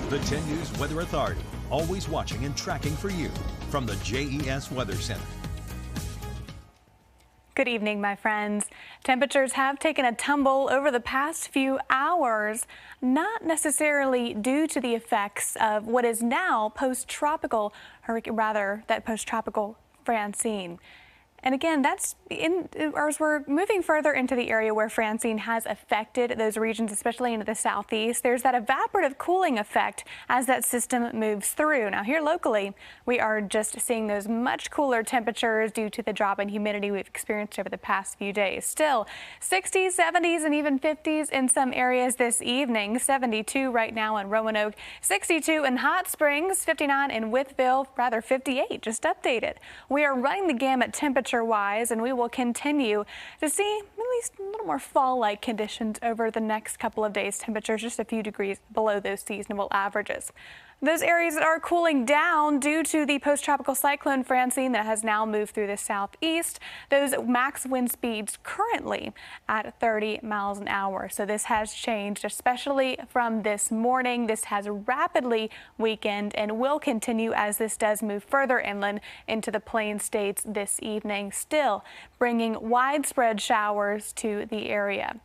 The 10 News Weather Authority, always watching and tracking for you from the JES Weather Center. Good evening, my friends. Temperatures have taken a tumble over the past few hours, not necessarily due to the effects of what is now post-tropical Francine. And again, that's as we're moving further into the area where Francine has affected those regions, especially into the southeast. There's that evaporative cooling effect as that system moves through. Now here locally, we are just seeing those much cooler temperatures due to the drop in humidity we've experienced over the past few days. Still 60s, 70s, and even 50s in some areas this evening. 72 right now in Roanoke, 62 in Hot Springs, 59 in Wytheville, rather 58 just updated. We are running the gamut temperature-wise, and we will continue to see at least a little more fall-like conditions over the next couple of days. Temperatures just a few degrees below those seasonable averages. Those areas that are cooling down due to the post-tropical cyclone Francine that has now moved through the southeast. Those max wind speeds currently at 30 miles an hour. So this has changed, especially from this morning. This has rapidly weakened and will continue as this does move further inland into the Plain States this evening, still bringing widespread showers to the area.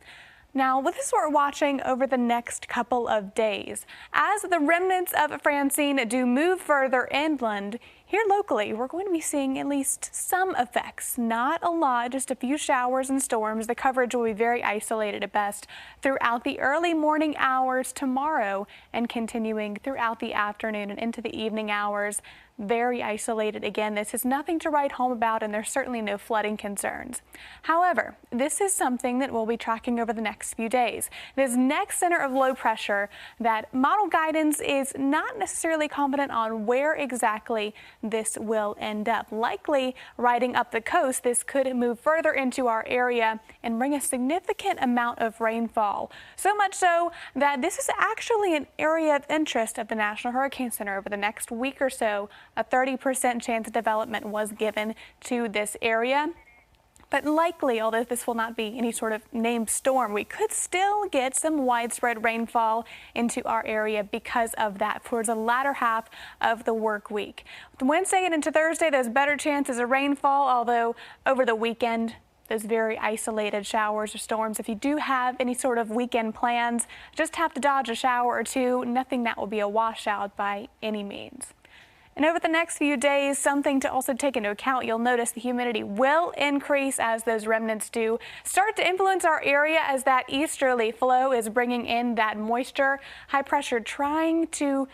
Now, this is what we're watching over the next couple of days. As the remnants of Francine do move further inland, here locally, we're going to be seeing at least some effects. Not a lot, just a few showers and storms. The coverage will be very isolated at best throughout the early morning hours tomorrow and continuing throughout the afternoon and into the evening hours. Very isolated. Again, this is nothing to write home about, and there's certainly no flooding concerns. However, this is something that we'll be tracking over the next few days. This next center of low pressure, that model guidance is not necessarily confident on where exactly this will end up. Likely riding up the coast, this could move further into our area and bring a significant amount of rainfall. So much so that this is actually an area of interest of the National Hurricane Center over the next week or so. A 30% chance of development was given to this area. But likely, although this will not be any sort of named storm, we could still get some widespread rainfall into our area because of that towards the latter half of the work week. Wednesday and into Thursday, there's better chances of rainfall, although over the weekend, those very isolated showers or storms. If you do have any sort of weekend plans, just have to dodge a shower or two. Nothing that will be a washout by any means. And over the next few days, something to also take into account, you'll notice the humidity will increase as those remnants do start to influence our area as that easterly flow is bringing in that moisture. High pressure trying to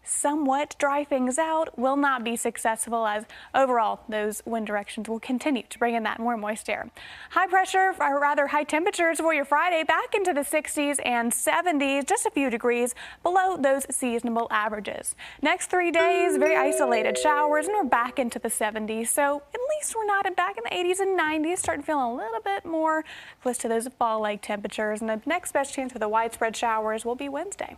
somewhat dry things out will not be successful, as overall those wind directions will continue to bring in that more moist air. High pressure, or rather high temperatures for your Friday, back into the 60s and 70s, just a few degrees below those seasonable averages. Next 3 days, very isolated showers, and we're back into the 70s. So at least we're not back in the 80s and 90s, starting to feel a little bit more close to those fall-like temperatures. And the next best chance for the widespread showers will be Wednesday.